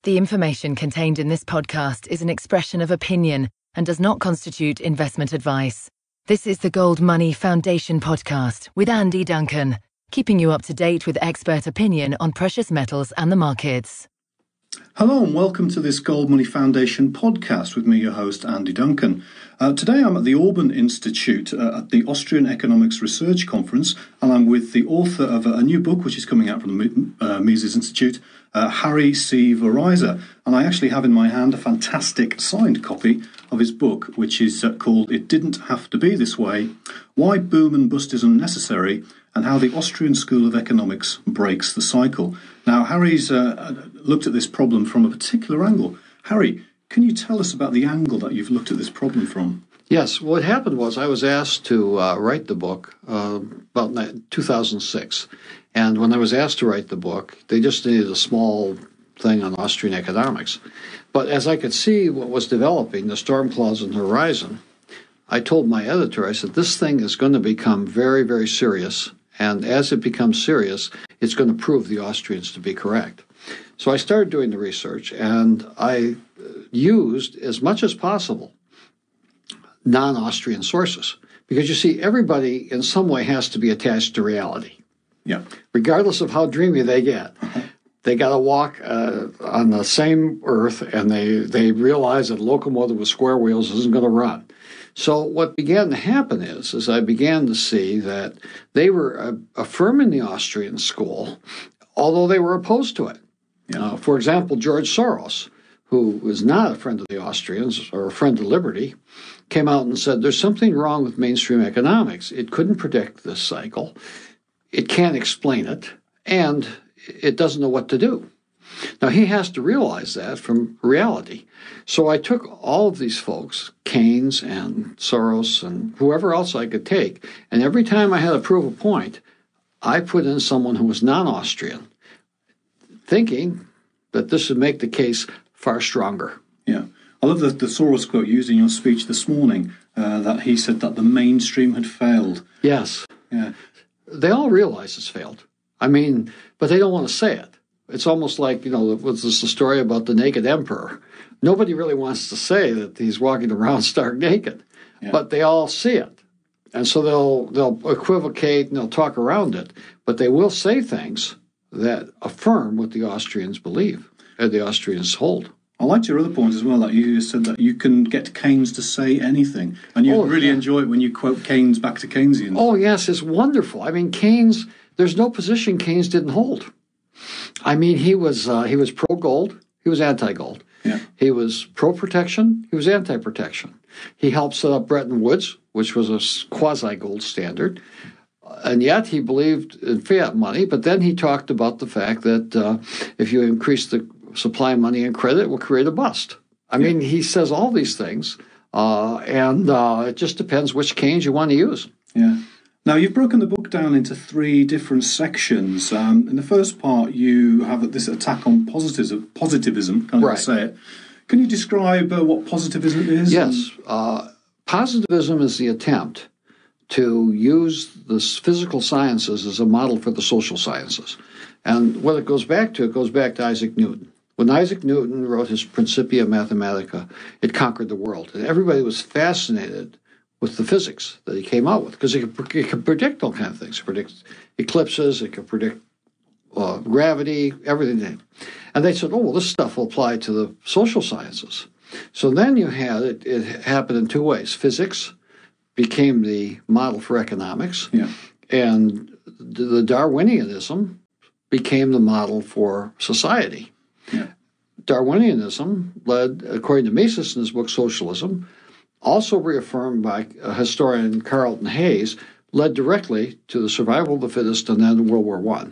The information contained in this podcast is an expression of opinion and does not constitute investment advice. This is the Gold Money Foundation podcast with Andy Duncan, keeping you up to date with expert opinion on precious metals and the markets. Hello and welcome to this Gold Money Foundation podcast with me, your host, Andy Duncan. Today I'm at the Auburn Institute at the Austrian Economics Research Conference, and I'm with the author of a new book which is coming out from the Mises Institute, Harry C. Verizza. And I actually have in my hand a fantastic signed copy of his book, which is called It Didn't Have to Be This Way, Why Boom and Bust is Unnecessary, and How the Austrian School of Economics Breaks the Cycle. Now, Harry's looked at this problem from a particular angle. Harry, can you tell us about the angle that you've looked at this problem from? Yes, what happened was I was asked to write the book about 2006. And when I was asked to write the book, they just needed a small thing on Austrian economics. But as I could see what was developing, the storm clouds on the horizon, I told my editor, I said, this thing is going to become very, very serious. And as it becomes serious, it's going to prove the Austrians to be correct. So I started doing the research, and I used, as much as possible, non-Austrian sources. Because you see, everybody in some way has to be attached to reality. Yeah. Regardless of how dreamy they get. They got to walk on the same earth, and they realize that a locomotive with square wheels isn't going to run. So what began to happen is I began to see that they were affirming the Austrian school, although they were opposed to it. Yeah. For example, George Soros, who was not a friend of the Austrians or a friend of liberty, came out and said there's something wrong with mainstream economics. It couldn't predict this cycle. It can't explain it, and it doesn't know what to do. Now, he has to realize that from reality. So I took all of these folks, Keynes and Soros and whoever else I could take, and every time I had to prove a point, I put in someone who was non-Austrian, thinking that this would make the case far stronger. Yeah. I love the Soros quote used in your speech this morning, that he said that the mainstream had failed. Yes. Yeah. They all realize it's failed. I mean, but they don't want to say it. It's almost like, what's this the story about the naked emperor? Nobody really wants to say that he's walking around stark naked, but they all see it. And so they'll equivocate and they'll talk around it, but they will say things that affirm what the Austrians believe and the Austrians hold. I liked your other point as well, that you said that you can get Keynes to say anything, and you really enjoy it when you quote Keynes back to Keynesians. Oh, yes, it's wonderful. I mean, Keynes, there's no position Keynes didn't hold. I mean, he was pro-gold, he was anti-gold. Yeah. He was pro-protection, he was anti-protection. He helped set up Bretton Woods, which was a quasi-gold standard, and yet he believed in fiat money, but then he talked about the fact that if you increase the supply of money and credit, it will create a bust. I mean, he says all these things, and it just depends which Keynes you want to use. Yeah. Now, you've broken the book down into three different sections. In the first part, you have this attack on positivism, can't even say it. Can you describe what positivism is? Yes. Positivism is the attempt to use the physical sciences as a model for the social sciences. And what it goes back to Isaac Newton. When Isaac Newton wrote his Principia Mathematica, it conquered the world. And everybody was fascinated with the physics that he came out with, because it could predict all kinds of things. It could predict eclipses, it could predict gravity, everything. And they said, oh, well, this stuff will apply to the social sciences. So then you had it happened in two ways. Physics became the model for economics, and the Darwinianism became the model for society. Yeah. Darwinianism led, according to Mises in his book Socialism, also reaffirmed by historian Carlton Hayes, led directly to the survival of the fittest and then World War I.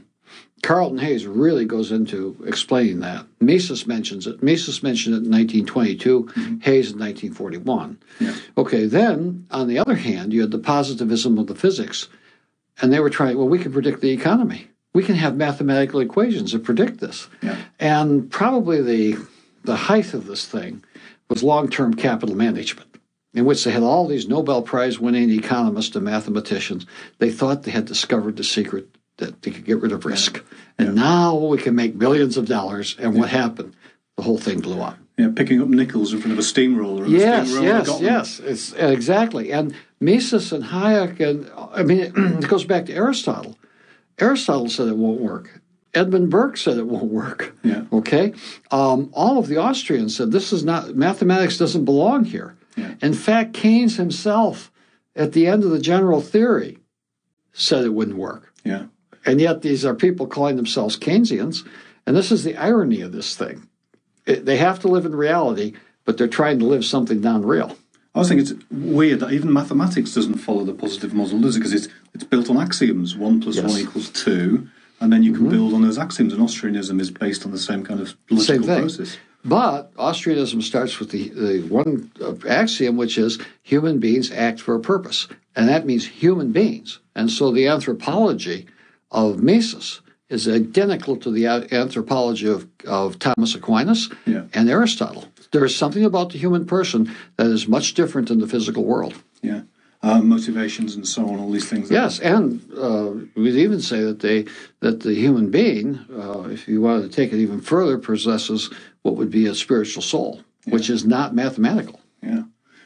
Carlton Hayes really goes into explaining that. Mises mentions it. Mises mentioned it in 1922, Hayes in 1941. Yeah. Okay, then, on the other hand, you had the positivism of the physics, and they were trying, we can predict the economy. We can have mathematical equations that predict this. Yeah. And probably the height of this thing was long-term capital management, in which they had all these Nobel Prize-winning economists and mathematicians. They thought they had discovered the secret that they could get rid of risk. And now we can make billions of dollars. And what happened? the whole thing blew up. Yeah, picking up nickels in front of a steamroller. And the steamroller got them. Yes. It's exactly. And Mises and Hayek, and I mean, it goes back to Aristotle. Aristotle said it won't work. Edmund Burke said it won't work. Yeah. Okay. All of the Austrians said this is not, mathematics doesn't belong here. Yeah. In fact, Keynes himself, at the end of the general theory, said it wouldn't work. Yeah. And yet these are people calling themselves Keynesians, and this is the irony of this thing. They have to live in reality, but they're trying to live something non-real. I was thinking it's weird that even mathematics doesn't follow the positive model, does it? Because it's built on axioms. 1 + 1 = 2. And then you can build on those axioms. And Austrianism is based on the same kind of logical process. But Austrianism starts with the one axiom, which is human beings act for a purpose. And that means human beings. And so the anthropology of Mises is identical to the anthropology of Thomas Aquinas and Aristotle. There is something about the human person that is much different than the physical world. Yeah. Motivations and so on, all these things. Yes, and we'd even say that the human being, if you wanted to take it even further, possesses what would be a spiritual soul, which is not mathematical. Yeah.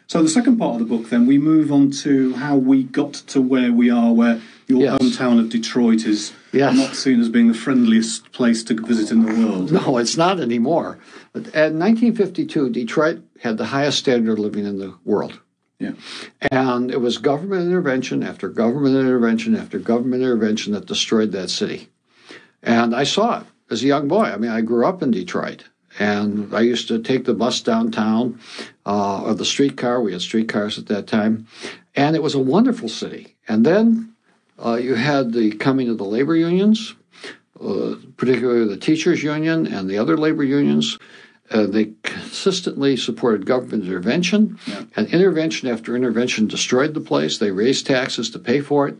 So the second part of the book, then, we move on to how we got to where we are, where your hometown of Detroit is not seen as being the friendliest place to visit in the world. No, it's not anymore. But in 1952, Detroit had the highest standard of living in the world. Yeah. And it was government intervention after government intervention after government intervention that destroyed that city. And I saw it as a young boy. I mean, I grew up in Detroit, and I used to take the bus downtown or the streetcar. We had streetcars at that time. And it was a wonderful city. And then you had the coming of the labor unions, particularly the teachers' union and the other labor unions. They consistently supported government intervention, and intervention after intervention destroyed the place. They raised taxes to pay for it,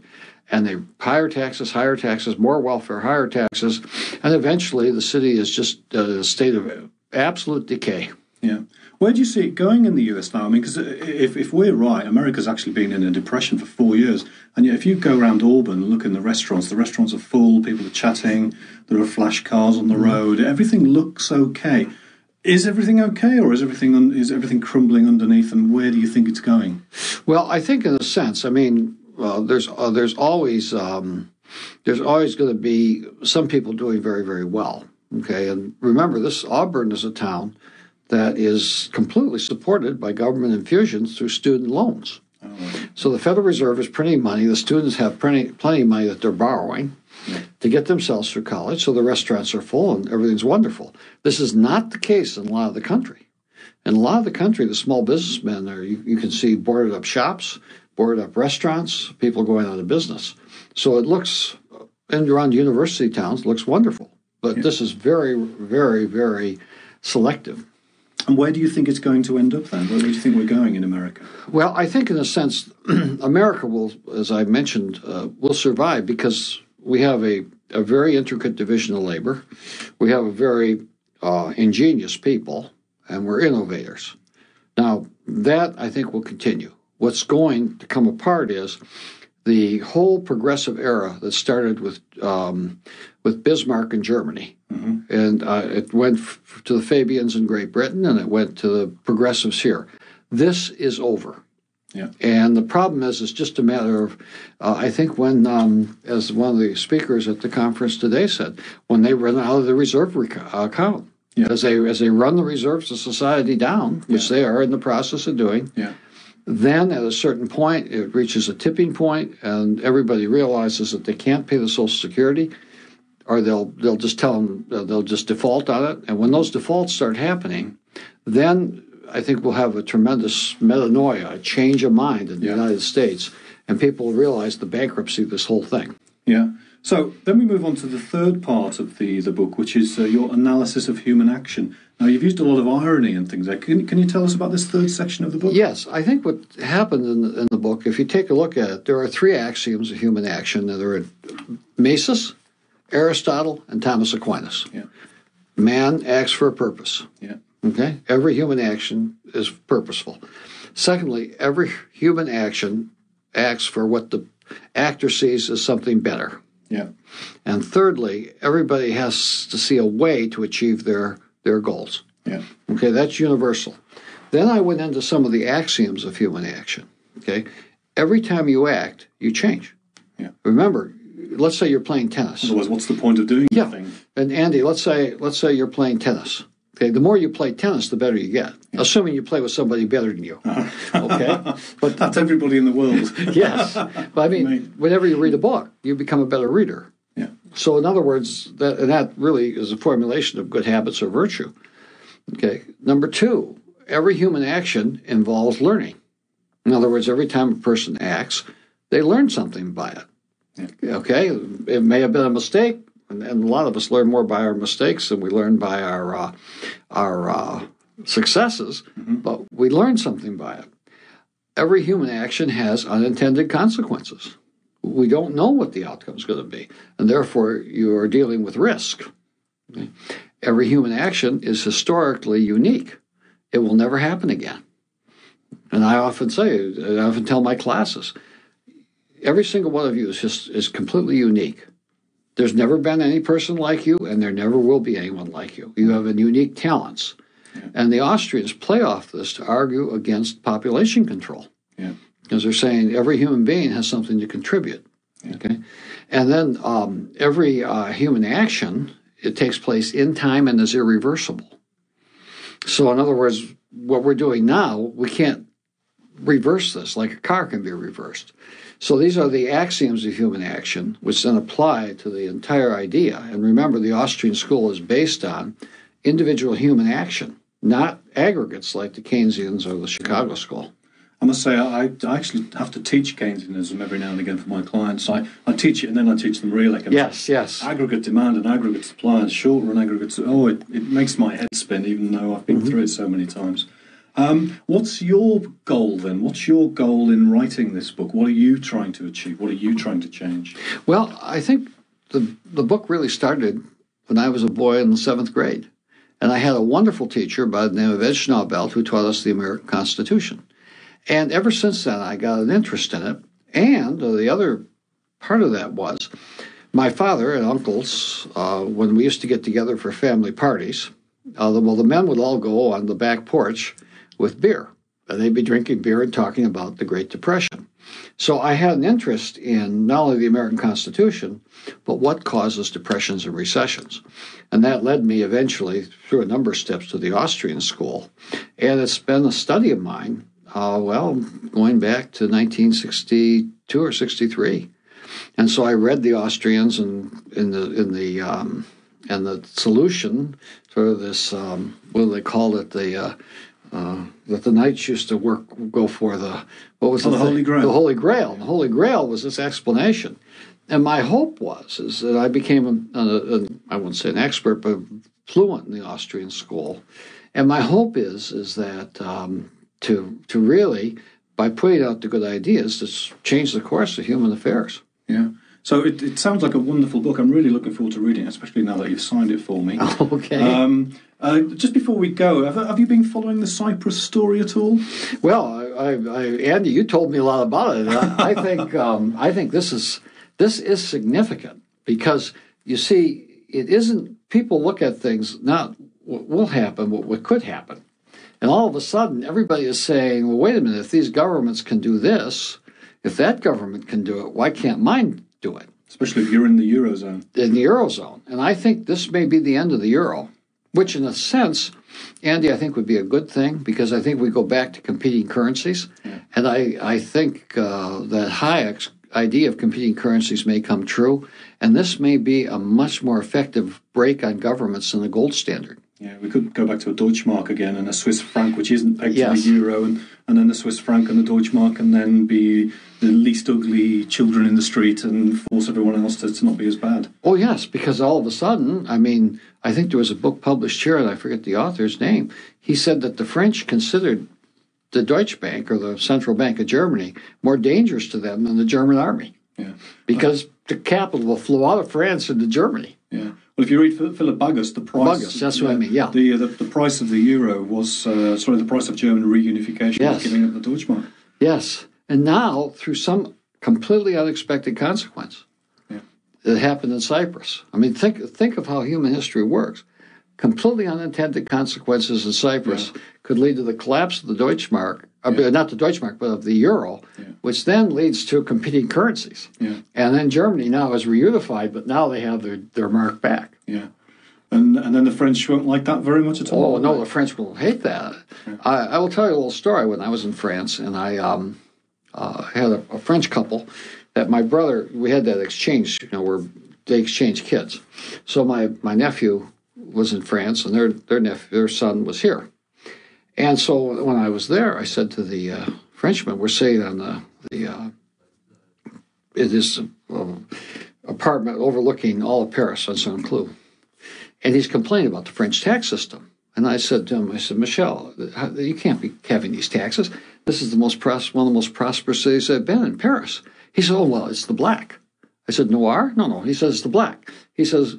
and they higher taxes, more welfare, higher taxes, and eventually the city is just a state of absolute decay. Yeah. Where do you see it going in the US now? I mean, because if we're right, America's actually been in a depression for 4 years, and yet if you go around Auburn and look in the restaurants are full, people are chatting, there are flash cars on the road, everything looks okay. Is everything okay, or is everything crumbling underneath, and where do you think it's going? Well, I think in a sense, I mean, there's always going to be some people doing very, very well. Okay, and remember, this Auburn is a town that is completely supported by government infusions through student loans. Oh. So the Federal Reserve is printing money. The students have plenty of money that they're borrowing to get themselves through college, so the restaurants are full and everything's wonderful. This is not the case in a lot of the country. In a lot of the country, the small businessmen are, you can see boarded up shops, boarded up restaurants, people going out of business. So it looks, and around university towns, looks wonderful. But this is very, very, very selective. And where do you think it's going to end up then? Where do you think we're going in America? Well, I think in a sense, America will, as I mentioned, will survive because we have a very intricate division of labor. We have a very ingenious people, and we're innovators. Now, that I think will continue. What's going to come apart is the whole progressive era that started with Bismarck in Germany. Mm-hmm. And it went to the Fabians in Great Britain, and it went to the progressives here. This is over. Yeah. And the problem is, it's just a matter of, I think when, as one of the speakers at the conference today said, when they run out of the reserve account, as they run the reserves of society down, which they are in the process of doing, then at a certain point, it reaches a tipping point, and everybody realizes that they can't pay the Social Security, or they'll just tell them they'll just default on it. And when those defaults start happening, then I think we'll have a tremendous metanoia, a change of mind in the United States, and people will realize the bankruptcy of this whole thing. Yeah. So then we move on to the third part of the book, which is your analysis of human action. Now, you've used a lot of irony and things there. Can you tell us about this third section of the book? Yes. I think what happened in the book, if you take a look at it, there are three axioms of human action. And there are Mises, Aristotle, and Thomas Aquinas. Yeah. Man acts for a purpose. Yeah. Okay? Every human action is purposeful. Secondly, every human action acts for what the actor sees as something better. Yeah. And thirdly, everybody has to see a way to achieve their goals. Yeah. Okay, that's universal. Then I went into some of the axioms of human action. Okay, every time you act, you change. Yeah. Remember, let's say you're playing tennis. Otherwise, what's the point of doing the thing? And Andy, let's say you're playing tennis. Okay, the more you play tennis, the better you get. Yeah. Assuming you play with somebody better than you. Okay, but that's everybody in the world. Yes, but I mean, whenever you read a book, you become a better reader. Yeah. So in other words, that really is a formulation of good habits or virtue. Okay. Number two, every human action involves learning. In other words, every time a person acts, they learn something by it. Yeah. Okay. It may have been a mistake, and a lot of us learn more by our mistakes than we learn by our successes, but we learn something by it. Every human action has unintended consequences. We don't know what the outcome is going to be, and therefore you are dealing with risk. Okay? Every human action is historically unique. It will never happen again. And I often tell my classes, every single one of you is completely unique. There's never been any person like you, and there never will be anyone like you. You have unique talents. Yeah. And the Austrians play off this to argue against population control. Yeah. Because they're saying every human being has something to contribute. Yeah. Okay? And then every human action, it takes place in time and is irreversible. So in other words, what we're doing now, we can't reverse this like a car can be reversed. So these are the axioms of human action, which then apply to the entire idea. And remember, the Austrian School is based on individual human action, not aggregates like the Keynesians or the Chicago School. I must say, I actually have to teach Keynesianism every now and again for my clients. I teach it, and then I teach them real economics. Yes. Aggregate demand and aggregate supply and short-run aggregates. Oh, it makes my head spin, even though I've been through it so many times. What's your goal, then? What's your goal in writing this book? What are you trying to achieve? What are you trying to change? Well, I think the book really started when I was a boy in the 7th grade. And I had a wonderful teacher by the name of Ed Schnaubelt who taught us the American Constitution. And ever since then, I got an interest in it. And the other part of that was my father and uncles, when we used to get together for family parties, the men would all go on the back porch with beer. And they'd be drinking beer and talking about the Great Depression. So I had an interest in not only the American Constitution, but what causes depressions and recessions. And that led me eventually through a number of steps to the Austrian School. And it's been a study of mine, going back to 1962 or 63. And so I read the Austrians and the solution for this, what do they call it, that the knights used to go for the Holy Grail. The Holy Grail. The Holy Grail was this explanation, and my hope is that I became I wouldn't say an expert, but fluent in the Austrian School, and my hope is that to really, by putting out the good ideas, to change the course of human affairs. Yeah. So it sounds like a wonderful book. I'm really looking forward to reading it, especially now that you've signed it for me. Okay. Just before we go, have you been following the Cyprus story at all? Well, Andy, you told me a lot about it. I think this is significant because you see, it isn't. People look at things not what will happen, but what could happen, and all of a sudden, everybody is saying, "Well, wait a minute. If these governments can do this, if that government can do it, why can't mine do it?" Especially if you're in the Eurozone. In the Eurozone. And I think this may be the end of the Euro, which in a sense, Andy, I think would be a good thing because I think we go back to competing currencies. Yeah. And I think that Hayek's idea of competing currencies may come true. And this may be a much more effective break on governments than the gold standard. Yeah, we could go back to a Deutschmark again and a Swiss franc, which isn't pegged to the euro, and then the Swiss franc and the Deutschmark, and then be the least ugly children in the street and force everyone else to not be as bad. Oh, yes, because all of a sudden, I think there was a book published here, and I forget the author's name. He said that the French considered the Deutsche Bank, or the Central Bank of Germany, more dangerous to them than the German army. Yeah. Because the capital will flow out of France into Germany. Yeah. Well, if you read Philip Bagus, the price... Bagus, that's what I mean, yeah. The price of the euro was... the price of German reunification was giving up the Deutschmark. Yes. And now, through some completely unexpected consequence, it happened in Cyprus. I mean, think of how human history works. completely unintended consequences in Cyprus could lead to the collapse of the Deutschmark, not the Deutschmark, but of the euro, which then leads to competing currencies. And then Germany now is reunified, but now they have their mark back. And then the French won't like that very much at all. Oh, no, the French will hate that. I will tell you a little story. When I was in France, and I had a French couple that my brother, we had that exchange, where they exchanged kids. So my nephew was in France, and their son was here. And so when I was there, I said to the Frenchman, we're sitting on this apartment overlooking all of Paris on Saint-Cloud. And he's complaining about the French tax system. And I said to him, Michel, you can't be having these taxes. This is one of the most prosperous cities I've been in, Paris. He said, oh, well, it's the black. I said, noir? No. He says, it's the black. He says,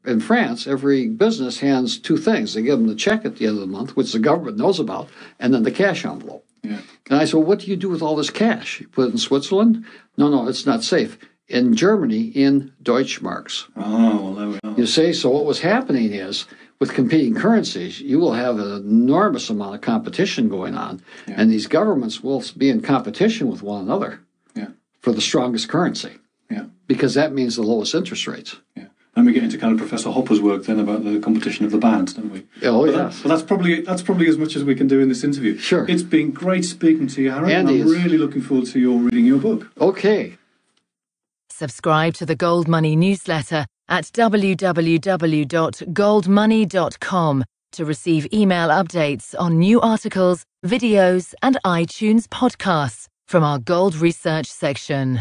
in France, every business hands two things. They give them the check at the end of the month, which the government knows about, and then the cash envelope. And I said, well, what do you do with all this cash? You put it in Switzerland? No, it's not safe. In Germany, in Deutschmarks. Oh, well, there we are. You see, so what was happening is, with competing currencies, you will have an enormous amount of competition going on, and these governments will be in competition with one another for the strongest currency, because that means the lowest interest rates. And we get into kind of Professor Hopper's work then about the competition of the bands, don't we? Oh, yes. But that's probably as much as we can do in this interview. Sure. It's been great speaking to you, Harry, and I'm really looking forward to reading your book. Okay. Subscribe to the Gold Money newsletter at www.goldmoney.com to receive email updates on new articles, videos, and iTunes podcasts from our Gold Research section.